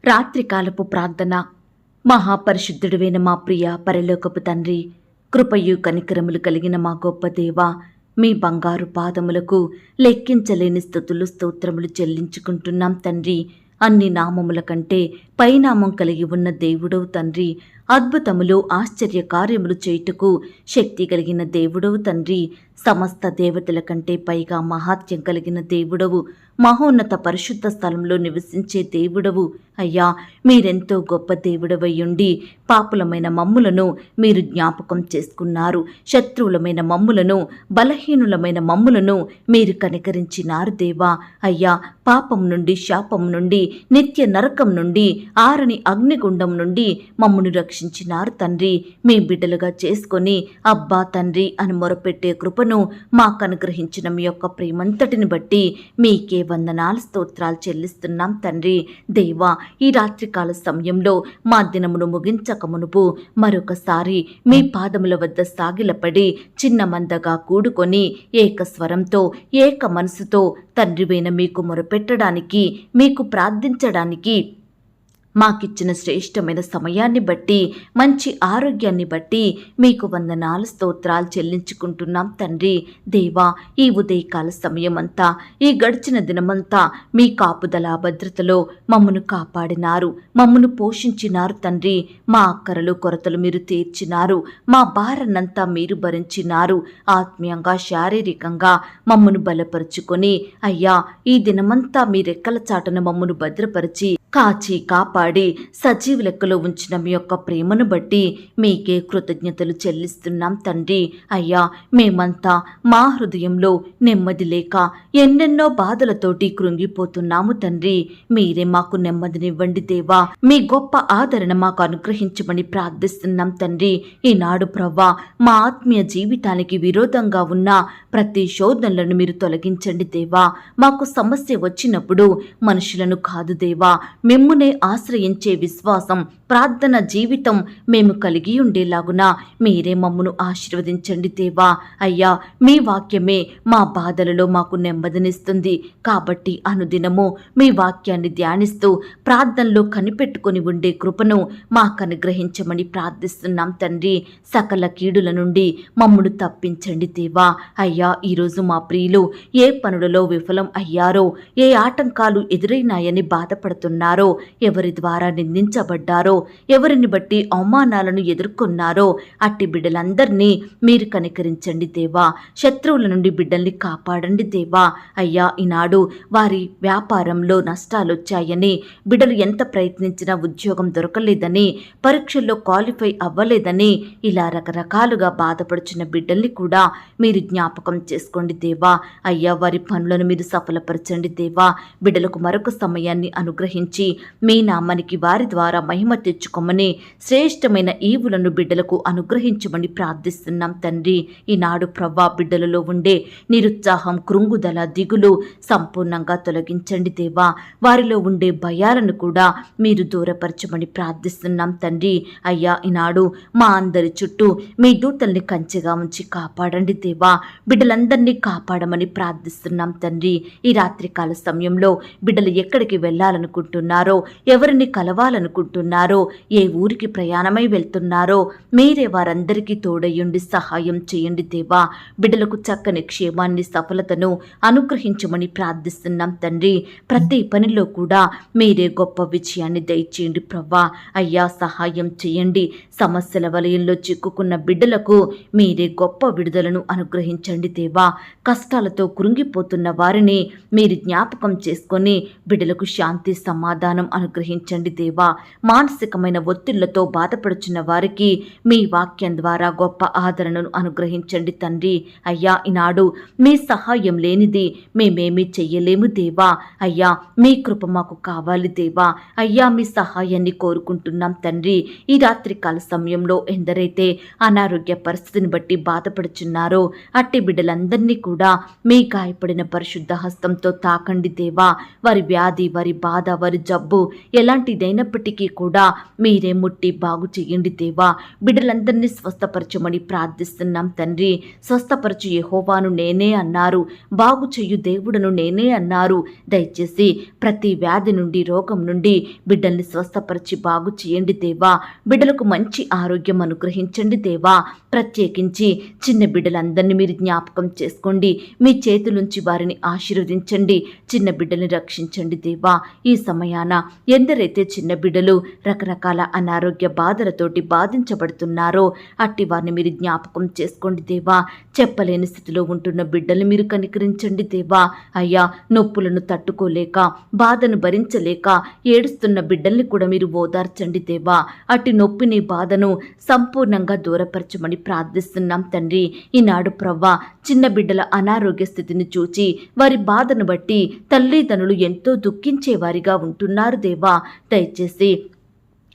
రాత్రికాలపు ప్రార్థన. మహాపరిశుద్ధుడైన మా ప్రియ పరలోకపు తండ్రి, కృపయు కనికరములు కలిగిన మా గొప్ప దేవా, మీ బంగారు పాదములకు లెక్కించలేని స్తుతులు స్తోత్రములు చెల్లించుకుంటున్నాం తండ్రి. అన్ని నామముల కంటే పైనామం కలిగి ఉన్న దేవుడవు తండ్రి. అద్భుతములు ఆశ్చర్య కార్యములు చేయుటకు శక్తి కలిగిన దేవుడవు తండ్రి. సమస్త దేవతల కంటే పైగా మహాత్యం కలిగిన దేవుడవు. మహోన్నత పరిశుద్ధ స్థలంలో నివసించే దేవుడవు. అయ్యా, మీరెంతో గొప్ప దేవుడవయ్యుండి పాపులమైన మమ్ములను మీరు జ్ఞాపకం చేసుకున్నారు. శత్రువులమైన మమ్ములను, బలహీనులమైన మమ్ములను మీరు కనికరించినారు దేవా. అయ్యా, పాపం నుండి, శాపం నుండి, నిత్య నరకం నుండి, ఆరని అగ్నిగుండం నుండి మమ్మును రక్షించినారు తండ్రి. మీ బిడ్డలుగా చేసుకొని అబ్బా తండ్రి అని మొరపెట్టే కృపను మాకు అనుగ్రహించిన మీ యొక్క ప్రేమంతటిని బట్టి మీకే వందనాలు స్తోత్రాలు చెల్లిస్తున్నాం తండ్రి. దేవా, ఈ రాత్రికాల సమయంలో మా దినమును ముగించక మునుపు మరొకసారి మీ పాదముల వద్ద సాగిలపడి చిన్న మందగా కూడుకొని ఏక స్వరంతో, ఏక మనసుతో తండ్రివైన మీకు మొరపెట్టడానికి, మీకు ప్రార్థించడానికి మాకిచ్చిన శ్రేష్టమైన సమయాన్ని బట్టి, మంచి ఆరోగ్యాన్ని బట్టి మీకు వందనాలు స్తోత్రాలు చెల్లించుకుంటున్నాం తండ్రి. దేవా, ఈ ఉదయకాల సమయమంతా, ఈ గడిచిన దినమంతా మీ కాపుదల భద్రతలో మమ్మను కాపాడినారు, మమ్మను పోషించినారు తండ్రి. మా అక్కరలు కొరతలు మీరు తీర్చినారు, మా భారనంతా మీరు భరించినారు. ఆత్మీయంగా, శారీరకంగా మమ్మను బలపరుచుకొని అయ్యా, ఈ దినమంతా మీ రెక్కల చాటున మమ్మను భద్రపరిచి కాచి కాపాడి సజీవ లెక్కలో ఉంచిన మీ యొక్క ప్రేమను బట్టి మీకే కృతజ్ఞతలు చెల్లిస్తున్నాం తండ్రి. అయ్యా, మేమంతా మా హృదయంలో నెమ్మది లేక ఎన్నెన్నో బాధలతోటి కృంగిపోతున్నాము తండ్రి. మీరే మాకు నెమ్మదినివ్వండి దేవా. మీ గొప్ప ఆదరణ మాకు అనుగ్రహించమని ప్రార్థిస్తున్నాం తండ్రి. ఈనాడు ప్రవ్వా, మా ఆత్మీయ జీవితానికి విరోధంగా ఉన్న ప్రతి శోధనలను మీరు తొలగించండి దేవా. మాకు సమస్య వచ్చినప్పుడు మనుషులను కాదు దేవా, మిమ్మునే ఆశ్రయించే విశ్వాసం, ప్రార్థన జీవితం మేము కలిగి ఉండేలాగున మీరే మమ్మును ఆశీర్వదించండి దేవా. అయ్యా, మీ వాక్యమే మా బాధలలో మాకు నెమ్మదినిస్తుంది. కాబట్టి అనుదినము మీ వాక్యాన్ని ధ్యానిస్తూ ప్రార్థనలో కనిపెట్టుకుని ఉండే కృపను మాకు అనుగ్రహించమని ప్రార్థిస్తున్నాం తండ్రి. సకల కీడుల నుండి మమ్మును తప్పించండి దేవా. అయ్యా, ఈరోజు మా ప్రియులు ఏ పనులలో విఫలం అయ్యారో, ఏ ఆటంకాలు ఎదురైనాయని బాధపడుతున్నారో, ఎవరి ద్వారా నిందించబడ్డారో, ఎవరిని బట్టి అవమానాలను ఎదుర్కొన్నారో అట్టి బిడ్డలందరినీ మీరు కనికరించండి దేవా. శత్రువుల నుండి బిడ్డల్ని కాపాడండి దేవా. అయ్యా, ఈనాడు వారి వ్యాపారంలో నష్టాలొచ్చాయని, బిడ్డలు ఎంత ప్రయత్నించినా ఉద్యోగం దొరకలేదని, పరీక్షల్లో క్వాలిఫై అవ్వలేదని, ఇలా రకరకాలుగా బాధపడుచున్న బిడ్డల్ని కూడా మీరు జ్ఞాపకం చేసుకోండి దేవా. అయ్యా, వారి పనులను మీరు సఫలపరచండి దేవా. బిడ్డలకు మరొక సమయాన్ని అనుగ్రహించి మీ నామానికి వారి ద్వారా మహిమ తెచ్చుకోమని, శ్రేష్టమైన ఈవులను బిడ్డలకు అనుగ్రహించమని ప్రార్థిస్తున్నాం తండ్రి. ఈనాడు ప్రవ్వా, బిడ్డలలో ఉండే నిరుత్సాహం, కృంగుదల, దిగులు సంపూర్ణంగా తొలగించండి దేవా. వారిలో ఉండే భయాలను కూడా మీరు దూరపరచమని ప్రార్థిస్తున్నాం తండ్రి. అయ్యా, ఈనాడు మా అందరి చుట్టూ మీ దూతల్ని కంచెగా ఉంచి కాపాడండి దేవా. బిడ్డలందరినీ కాపాడమని ప్రార్థిస్తున్నాం తండ్రి. ఈ రాత్రికాల సమయంలో బిడ్డలు ఎక్కడికి వెళ్ళాలనుకుంటున్నారో, ఎవరిని కలవాలనుకుంటున్నారో, ఏ ఊరికి ప్రయాణమై వెళ్తున్నారో మీరే వారందరికీ తోడయ్యుండి సహాయం చేయండి దేవా. బిడ్డలకు చక్కని క్షేమాన్ని, సఫలతను అనుగ్రహించమని ప్రార్థిస్తున్నాం తండ్రి. ప్రతి పనిలో కూడా మీరే గొప్ప విజయాన్ని దయచేయండి ప్రవ్వా. అయ్యా, సహాయం చేయండి. సమస్యల వలయంలో చిక్కుకున్న బిడ్డలకు మీరే గొప్ప విడుదలను అనుగ్రహించండి దేవా. కష్టాలతో కృంగిపోతున్న వారిని మీరు జ్ఞాపకం చేసుకొని బిడ్డలకు శాంతి, సమాధానం అనుగ్రహించండి దేవా. మానసికమైన ఒత్తిళ్లతో బాధపడుచున్న వారికి మీ వాక్యం ద్వారా గొప్ప ఆదరణను అనుగ్రహించండి తండ్రి. అయ్యా, ఈనాడు మీ సహాయం లేనిది మేమేమీ చెయ్యలేము దేవా. అయ్యా, మీ కృప మాకు కావాలి దేవా. అయ్యా, మీ సహాయాన్ని కోరుకుంటున్నాం తండ్రి. ఈ రాత్రికాల సమయంలో ఎందరైతే అనారోగ్య పరిస్థితిని బట్టి బాధపడుచున్నారో అట్టి బిడ్డలందరినీ కూడా మీ గాయపడిన పరిశుద్ధ హస్తంతో తాకండి దేవా. వారి వ్యాధి, వారి బాధ, వారి జబ్బు ఎలాంటిదైనప్పటికీ కూడా మీరే ముట్టి బాగు చేయండి దేవా. బిడ్డలందరినీ స్వస్థపరచమని ప్రార్థిస్తున్నాం తండ్రి. స్వస్థపరచు యెహోవాను నేనే అన్నారు, బాగు చేయు దేవుడను నేనే అన్నారు. దయచేసి ప్రతి వ్యాధి నుండి, రోగం నుండి బిడ్డల్ని స్వస్థపరిచి బాగు చేయండి దేవా. బిడ్డలకు మంచి ఆరోగ్యం అనుగ్రహించండి దేవా. ప్రత్యేకించి చిన్న బిడ్డలందరినీ మీరు జ్ఞాపకం చేసుకోండి. మీ చేతులుంచి వారిని ఆశీర్వదించండి. చిన్న బిడ్డల్ని రక్షించండి దేవా. ఈ సమయాన ఎందరైతే చిన్న బిడ్డలు రకరకాల అనారోగ్య బాధలతోటి బాధించబడుతున్నారో అట్టి వారిని మీరు జ్ఞాపకం చేసుకోండి దేవా. చెప్పలేని స్థితిలో ఉంటున్న బిడ్డల్ని మీరు కనికరించండి దేవా. అయ్యా, నొప్పులను తట్టుకోలేక, బాధను భరించలేక ఏడుస్తున్న బిడ్డల్ని కూడా మీరు ఓదార్చండి దేవా. అట్టి నొప్పిని, బాధను సంపూర్ణంగా దూరపరచమని ప్రార్థిస్తున్నాం తండ్రి. ఈనాడు ప్రవ్వా, చిన్న బిడ్డల అనారోగ్య స్థితిని చూచి వారి బాధను బట్టి తల్లిదండ్రులు ఎంతో దుఃఖించేవారిగా ఉంటున్నారు దేవా. దయచేసి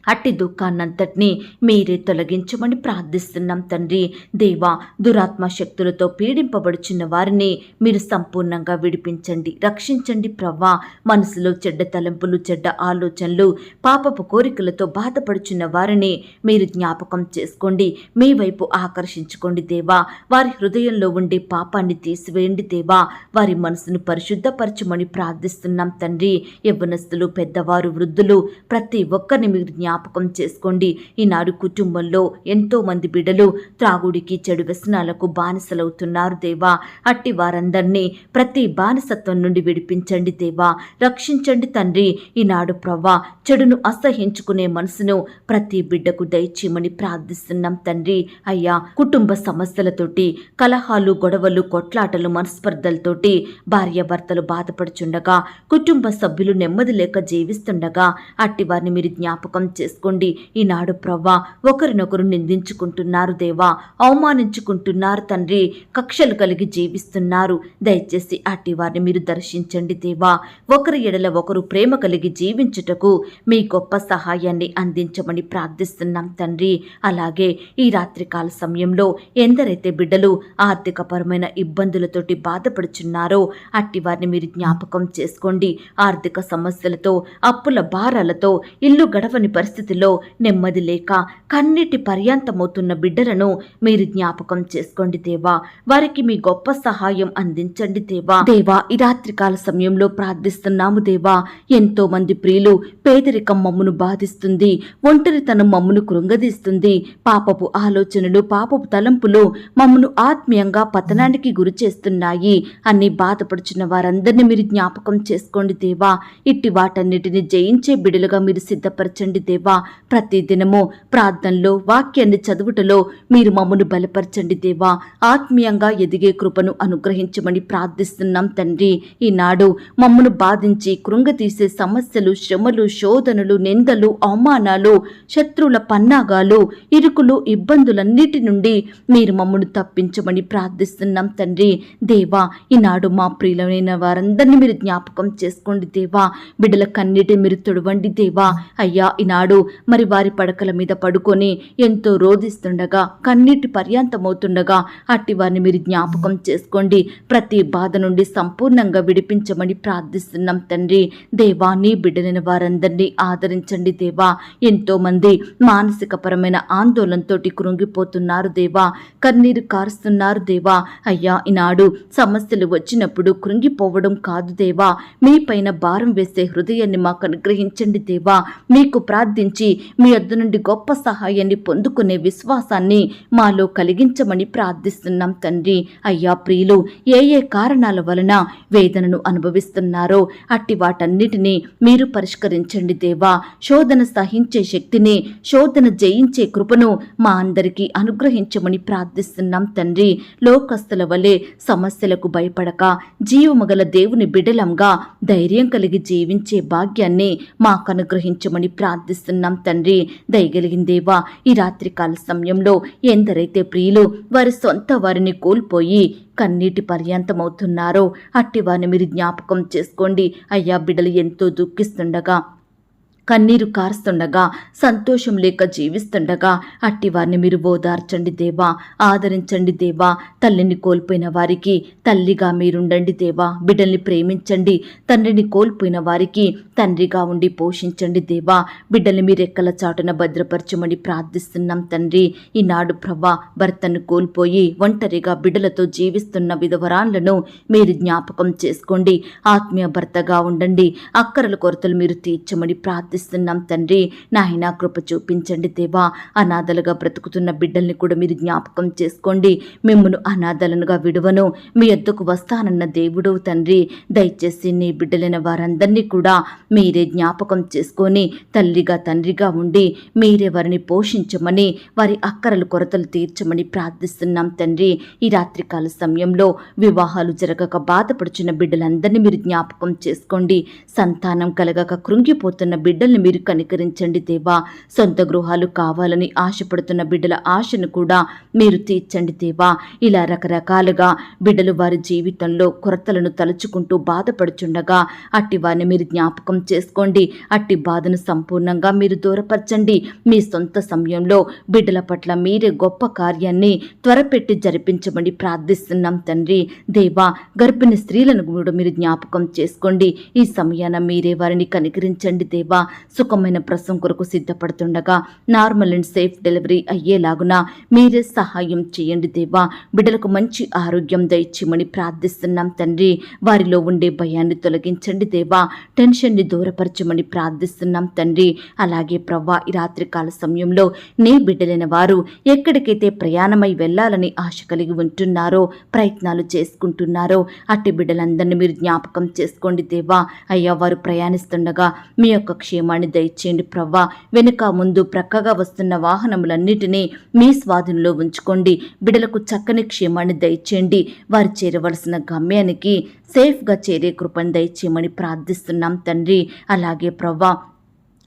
అట్టి దుఃఖాన్నంతటినీ మీరే తొలగించమని ప్రార్థిస్తున్నాం తండ్రి. దేవా, దురాత్మ శక్తులతో పీడింపబడుచున్న వారిని మీరు సంపూర్ణంగా విడిపించండి, రక్షించండి ప్రవ్వా. మనసులో చెడ్డ తలంపులు, చెడ్డ ఆలోచనలు, పాపపు కోరికలతో బాధపడుచున్న వారిని మీరు జ్ఞాపకం చేసుకోండి, మీ వైపు ఆకర్షించుకోండి దేవా. వారి హృదయంలో ఉండే పాపాన్ని తీసివేయండి దేవా. వారి మనసును పరిశుద్ధపరచమని ప్రార్థిస్తున్నాం తండ్రి. యవ్వనస్తులు, పెద్దవారు, వృద్ధులు ప్రతి ఒక్కరిని మీరు జ్ఞాపకం చేసుకోండి. ఈనాడు కుటుంబంలో ఎంతో మంది బిడ్డలు త్రాగుడికి, చెడు వ్యసనాలకు బానిసలవుతున్నారు దేవా. అట్టి వారందరినీ ప్రతి బానిసత్వం నుండి విడిపించండి దేవా. రక్షించండి తండ్రి. ఈనాడు ప్రవ్వా, చెడును అసహించుకునే మనసును ప్రతి బిడ్డకు దయచేయమని ప్రార్థిస్తున్నాం తండ్రి. అయ్యా, కుటుంబ సమస్యలతోటి, కలహాలు, గొడవలు, కొట్లాటలు, మనస్పర్ధలతోటి భార్యాభర్తలు బాధపడుచుండగా, కుటుంబ సభ్యులు నెమ్మది లేక జీవిస్తుండగా అట్టి వారిని మీరు జ్ఞాపకం చేసుకోండి. ఈనాడు ప్రవ్వా, ఒకరినొకరు నిందించుకుంటున్నారు దేవా, అవమానించుకుంటున్నారు తండ్రి, కక్షలు కలిగి జీవిస్తున్నారు. దయచేసి అట్టి వారిని మీరు దర్శించండి దేవా. ఒకరి ఎడల ఒకరు ప్రేమ కలిగి జీవించుటకు మీ గొప్ప సహాయాన్ని అందించమని ప్రార్థిస్తున్నాం తండ్రి. అలాగే ఈ రాత్రికాల సమయంలో ఎందరైతే బిడ్డలు ఆర్థికపరమైన ఇబ్బందులతోటి బాధపడుచున్నారో అట్టి వారిని మీరు జ్ఞాపకం చేసుకోండి. ఆర్థిక సమస్యలతో, అప్పుల భారాలతో, ఇల్లు గడవని పరిస్థితిలో నెమ్మది లేక కన్నీటి పర్యాంతమవుతున్న బిడ్డలను మీరు జ్ఞాపకం చేసుకోండి దేవా. వారికి మీ గొప్ప సహాయం అందించండి దేవా. దేవా, ఈ రాత్రికాల సమయంలో ప్రార్థిస్తున్నాము దేవా. ఎంతో మంది ప్రియులు పేదరికం మమ్మును బాధిస్తుంది, ఒంటరితనం మమ్మును కృంగదీస్తుంది, పాపపు ఆలోచనలు, పాపపు తలంపులు మమ్మును ఆత్మీయంగా పతనానికి గురి చేస్తున్నాయి అని బాధపడుచున్న వారందరినీ మీరు జ్ఞాపకం చేసుకోండి దేవా. ఇట్టి వాటన్నిటిని జయించే బిడ్డలుగా మీరు సిద్ధపరచండి దేవా. ప్రతి దినము ప్రార్థనలో, వాక్యాన్ని చదువుటలో మీరు మమ్మను బలపరచండి దేవా. ఆత్మీయంగా ఎదిగే కృపను అనుగ్రహించమని ప్రార్థిస్తున్నాం తండ్రి. ఈనాడు మమ్మను బాధించి కృంగతీసే సమస్యలు, శ్రమలు, శోధనలు, నిందలు, అవమానాలు, శత్రువుల పన్నాగాలు, ఇరుకులు, ఇబ్బందులన్నిటి నుండి మీరు మమ్మను తప్పించమని ప్రార్థిస్తున్నాం తండ్రి. దేవా, ఈనాడు మా ప్రియులైన వారందరినీ మీరు జ్ఞాపకం చేసుకోండి దేవా. బిడ్డల కన్నీటి మీరు తొడవండి దేవా. అయ్యా, ఈనాడు మరి వారి పడకల మీద పడుకొని ఎంతో రోధిస్తుండగా, కన్నీటి పర్యాంతమవుతుండగా అట్టి వారిని మీరు జ్ఞాపకం చేసుకోండి. ప్రతి బాధ నుండి సంపూర్ణంగా విడిపించమని ప్రార్థిస్తున్నాం తండ్రి. దేవా, నీ బిడ్డలైన వారందరినీ ఆదరించండి దేవా. ఎంతో మంది మానసికపరమైన ఆందోళనతో కృంగిపోతున్నారు దేవా, కన్నీరు కారుస్తున్నారు దేవా. అయ్యా, ఈనాడు సమస్యలు వచ్చినప్పుడు కృంగిపోవడం కాదు దేవా, మీ పైన భారం వేసే హృదయాన్ని మాకు అనుగ్రహించండి దేవా. మీకు ప్రార్థించి మీ యొద్ద నుండి గొప్ప సహాయాన్ని పొందుకునే విశ్వాసాన్ని మాలో కలిగించమని ప్రార్థిస్తున్నాం తండ్రి. అయ్యా, ప్రియులు ఏ ఏ కారణాల వలన వేదనను అనుభవిస్తున్నారో అట్టి వాటన్నిటినీ మీరు పరిష్కరించండి దేవా. శోధన సహించే శక్తిని, శోధన జయించే కృపను మా అందరికీ అనుగ్రహించమని ప్రార్థిస్తున్నాం తండ్రి. లోకస్తుల వలె సమస్యలకు భయపడక జీవమగల దేవుని బిడ్డలంగా ధైర్యం కలిగి జీవించే భాగ్యాన్ని మాకు అనుగ్రహించమని ప్రార్థిస్తున్నాం తండ్రి. దయగలిగిన దేవా, ఈ రాత్రికాల సమయంలో ఎందరైతే ప్రియులు వారి సొంత వారిని కోల్పోయి కన్నీటి పర్యాంతమవుతున్నారో అట్టి వారిని మీరు జ్ఞాపకం చేసుకోండి. అయ్యా, బిడ్డలు ఎంతో దుఃఖిస్తుండగా, కన్నీరు కారుస్తుండగా, సంతోషం లేక జీవిస్తుండగా అట్టి వారిని మీరు ఓదార్చండి దేవా, ఆదరించండి దేవా. తల్లిని కోల్పోయిన వారికి తల్లిగా మీరుండండి దేవా. బిడ్డల్ని ప్రేమించండి. తండ్రిని కోల్పోయిన వారికి తండ్రిగా ఉండి పోషించండి దేవా. బిడ్డల్ని మీ రెక్కల చాటున భద్రపరచమని ప్రార్థిస్తున్నాం తండ్రి. ఈనాడు ప్రభా, భర్తను కోల్పోయి ఒంటరిగా బిడ్డలతో జీవిస్తున్న విధవరాళ్లను మీరు జ్ఞాపకం చేసుకోండి. ఆత్మీయ భర్తగా ఉండండి. అక్కరల కొరతలు మీరు తీర్చమని ప్రార్థిస్తున్నాం తండ్రి. నాయనా, కృప చూపించండి దేవా. అనాథలుగా బ్రతుకుతున్న బిడ్డల్ని కూడా మీరు జ్ఞాపకం చేసుకోండి. మిమ్మును అనాథలనుగా విడువను, మీ యొద్దకు వస్తానన్న దేవుడు తండ్రి. దయచేసి నీ బిడ్డలైన వారందరినీ కూడా మీరే జ్ఞాపకం చేసుకొని తల్లిగా తండ్రిగా ఉండి మీరే వారిని పోషించమని, వారి అక్కరల కొరతలు తీర్చమని ప్రార్థిస్తున్నాం తండ్రి. ఈ రాత్రికాల సమయంలో వివాహాలు జరగక బాధపడుచున్న బిడ్డలందరినీ మీరు జ్ఞాపకం చేసుకోండి. సంతానం కలగక కృంగిపోతున్న బిడ్డల్ని మీరు కనికరించండి దేవా. సొంత గృహాలు కావాలని ఆశపడుతున్న బిడ్డల ఆశను కూడా మీరు తీర్చండి దేవా. ఇలా రకరకాలుగా బిడ్డలు వారి జీవితంలో కొరతలను తలుచుకుంటూ బాధపడుచుండగా అట్టి వారిని మీరు జ్ఞాపకం చేసుకోండి. అట్టి బాధను సంపూర్ణంగా మీరు దూరపరచండి. మీ సొంత సమయంలో బిడ్డల పట్ల మీరే గొప్ప కార్యాన్ని త్వరపెట్టి జరిపించమని ప్రార్థిస్తున్నాం తండ్రి. దేవా, గర్భిణీ స్త్రీలను కూడా మీరు జ్ఞాపకం చేసుకోండి. ఈ సమయాన మీరే వారిని కనికరించండి దేవా. సుఖమైన ప్రసవం కొరకు సిద్ధపడుతుండగా నార్మల్ అండ్ సేఫ్ డెలివరీ అయ్యేలాగున మీరే సహాయం చేయండి దేవా. బిడ్డలకు మంచి ఆరోగ్యం దయచేయమని ప్రార్థిస్తున్నాం తండ్రి. వారిలో ఉండే భయాన్ని తొలగించండి దేవా. టెన్షన్ని దూరపరచమని ప్రార్థిస్తున్నాం తండ్రి. అలాగే ప్రవ్వా, ఈ రాత్రికాల సమయంలో నీ బిడ్డలైన వారు ఎక్కడికైతే ప్రయాణమై వెళ్లాలని ఆశ కలిగి ఉంటున్నారో, ప్రయత్నాలు చేసుకుంటున్నారో అట్టి బిడ్డలందరినీ మీరు జ్ఞాపకం చేసుకోండి దేవా. అయ్యా, వారు ప్రయాణిస్తుండగా మీ యొక్క క్షేమాన్ని దయచేయండి ప్రవ్వా. వెనుక ముందు ప్రక్కగా వస్తున్న వాహనములన్నిటినీ మీ స్వాధీనంలో ఉంచుకోండి. బిడ్డలకు చక్కని క్షేమాన్ని దయచేయండి. వారు చేరవలసిన గమ్యానికి సేఫ్గా చేరే కృపను దయచేయమని ప్రార్థిస్తున్నాం తండ్రి. అలాగే ప్రవ్వా,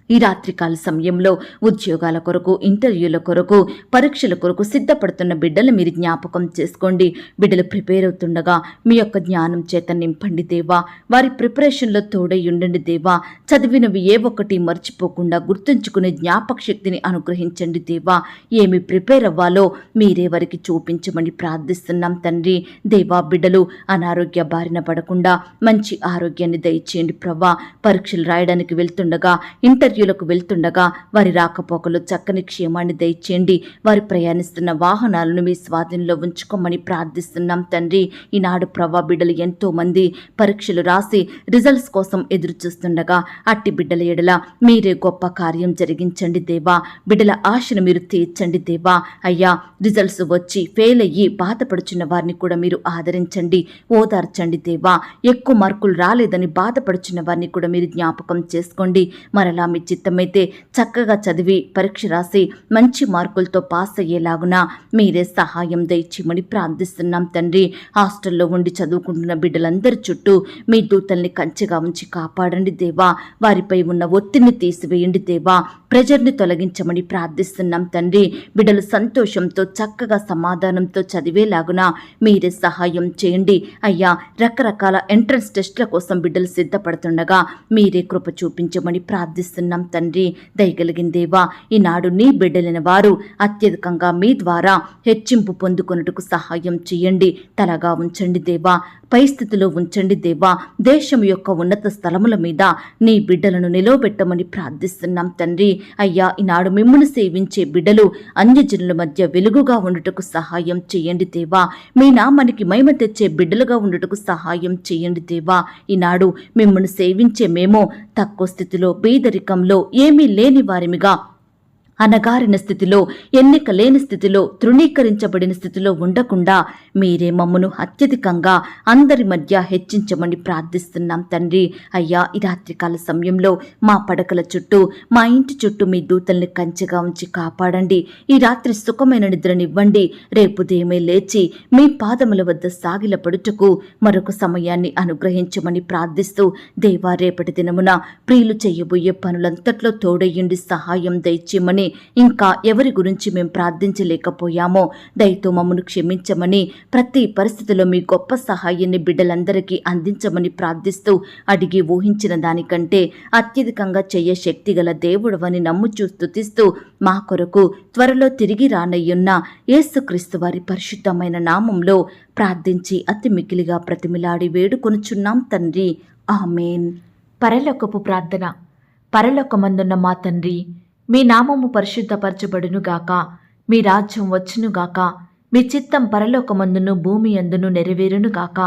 ఈ రాత్రికాల సమయంలో ఉద్యోగాల కొరకు, ఇంటర్వ్యూల కొరకు, పరీక్షల కొరకు సిద్ధపడుతున్న బిడ్డలు మీరు జ్ఞాపకం చేసుకోండి. బిడ్డలు ప్రిపేర్ అవుతుండగా మీ యొక్క జ్ఞానం చేత నింపండి దేవా. వారి ప్రిపరేషన్లో తోడై ఉండండి దేవా. చదివినవి ఏ ఒక్కటి మర్చిపోకుండా గుర్తుంచుకునే జ్ఞాపక శక్తిని అనుగ్రహించండి దేవా. ఏమి ప్రిపేర్ అవ్వాలో మీరే వారికి చూపించమని ప్రార్థిస్తున్నాం తండ్రి. దేవా, బిడ్డలు అనారోగ్య బారిన పడకుండా మంచి ఆరోగ్యాన్ని దయచేయండి ప్రభా. పరీక్షలు రాయడానికి వెళ్తుండగా, ఇంటర్వ్యూలకు వెళ్తుండగా వారి రాకపోకలు చక్కని క్షేమాన్ని దయచేయండి. వారు ప్రయాణిస్తున్న వాహనాలను మీ స్వాధీనంలో ఉంచుకోమని ప్రార్థిస్తున్నాం తండ్రి. ఈనాడు ప్రభా, బిడ్డలు ఎంతో మంది పరీక్షలు రాసి రిజల్ట్స్ కోసం ఎదురు చూస్తుండగా అట్టి బిడ్డల ఎడల మీరే గొప్ప కార్యం జరిగించండి దేవా. బిడ్డల ఆశను మీరు తీర్చండి దేవా. అయ్యా, రిజల్ట్స్ వచ్చి ఫెయిల్ అయ్యి బాధపడుచున్న వారిని కూడా మీరు ఆదరించండి, ఓదార్చండి దేవా. ఎక్కువ మార్కులు రాలేదని బాధపడుచున్న వారిని కూడా మీరు జ్ఞాపకం చేసుకోండి. మరలా మీ చిత్తమైతే చక్కగా చదివి పరీక్ష రాసి మంచి మార్కులతో పాస్ అయ్యేలాగున మీరే సహాయం దయచేయమని ప్రార్థిస్తున్నాం తండ్రి. హాస్టల్లో ఉండి చదువుకుంటున్న బిడ్డలందరి చుట్టూ మీ దూతల్ని కంచెగా ఉంచి కాపాడండి దేవా. వారిపై ఉన్న ఒత్తిడిని తీసివేయండి దేవా. ప్రెజర్ని తొలగించమని ప్రార్థిస్తున్నాం తండ్రి. బిడ్డలు సంతోషంతో చక్కగా సమాధానంతో చదివేలాగున మీరే సహాయం చేయండి అయ్యా. రకరకాల ఎంట్రన్స్ టెస్ట్ల కోసం బిడ్డలు సిద్ధపడుతుండగా మీరే కృప చూపించమని ప్రార్థిస్తున్నాం తండ్రి. దయగలిగిన దేవా, ఈనాడు నీ బిడ్డలైన వారు అత్యధికంగా మీ ద్వారా హెచ్చింపు పొందుకొనుటకు సహాయం చేయండి. తలగా ఉంచండి దేవా. పై స్థితిలో ఉంచండి దేవా. దేశం యొక్క ఉన్నత స్థలముల మీద నీ బిడ్డలను నిలవబెట్టమని ప్రార్థిస్తున్నాం తండ్రి. అయ్యా, ఈనాడు మిమ్మును సేవించే బిడ్డలు అన్యజనుల మధ్య వెలుగుగా ఉండుటకు సహాయం చేయండి దేవా. మీ నామానికి మహిమ తెచ్చే బిడ్డలుగా ఉండుటకు సహాయం చేయండి దేవా. ఈనాడు మిమ్మును సేవించే మేము తక్కువ స్థితిలో, పేదరికంలో, ఏమీ లేని వారిమిగా, అనగారిన స్థితిలో, ఎన్నిక లేని స్థితిలో, తృణీకరించబడిన స్థితిలో ఉండకుండా మీరే మమ్మను అత్యధికంగా అందరి మధ్య హెచ్చించమని ప్రార్థిస్తున్నాం తండ్రి. అయ్యా, ఈ రాత్రికాల సమయంలో మా పడకల చుట్టూ, మా ఇంటి చుట్టూ మీ దూతల్ని కంచెగా ఉంచి కాపాడండి. ఈ రాత్రి సుఖమైన నిద్రనివ్వండి. రేపు ఉదయమే లేచి మీ పాదముల వద్ద సాగిలపడుటకు మరొక సమయాన్ని అనుగ్రహించమని ప్రార్థిస్తూ, దేవా, రేపటి దినమున ప్రియులు చేయబోయే పనులంతట్లో తోడయ్యుండి సహాయం దయచేయమని ఇంకా ఎవరి గురించి మేము ప్రార్థించలేకపోయామో దయతో మమ్మను క్షమించమని, ప్రతి పరిస్థితిలో మీ గొప్ప సహాయాన్ని బిడ్డలందరికీ అందించమని ప్రార్థిస్తూ అడిగి ఊహించిన దానికంటే అత్యధికంగా చెయ్య శక్తిగల దేవుడవని నమ్ముచూ స్తుతిస్తూ మా కొరకు త్వరలో తిరిగి రానయ్యున్న యేసుక్రీస్తు వారి పరిశుద్ధమైన నామంలో ప్రార్థించి అతి మికిలిగా ప్రతిమిలాడి వేడుకొనుచున్నాం తండ్రి, ఆమేన్. పరలోకపు ప్రార్థన. పరలోకమందున్న మా తండ్రి, మీ నామము పరిశుద్ధపరచబడునుగాక, మీ రాజ్యం వచ్చునుగాక, మీ చిత్తం పరలోకమందును భూమి అందును నెరవేరునుగాక.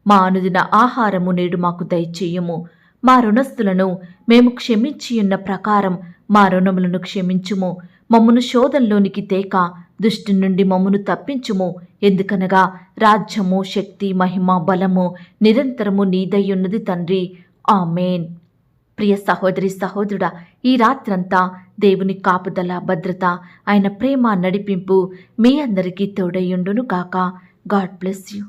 మా అనుదిన ఆహారము నేడు మాకు దయచేయుము. మా రుణస్థులను మేము క్షమించియున్న ప్రకారం మా రుణములను క్షమించుము. మమ్మను శోధంలోనికి తేక దుష్టి నుండి మమ్మను తప్పించుము. ఎందుకనగా రాజ్యము, శక్తి, మహిమ, బలము నిరంతరము నీదయ్యున్నది తండ్రి, ఆమేన్. ప్రియ సహోదరి సహోదరుడా, ఈ రాత్రంతా దేవుని కాపుదల, భద్రత, ఆయన ప్రేమ, నడిపింపు మీ అందరికీ తోడయ్యుండును గాక. God bless you.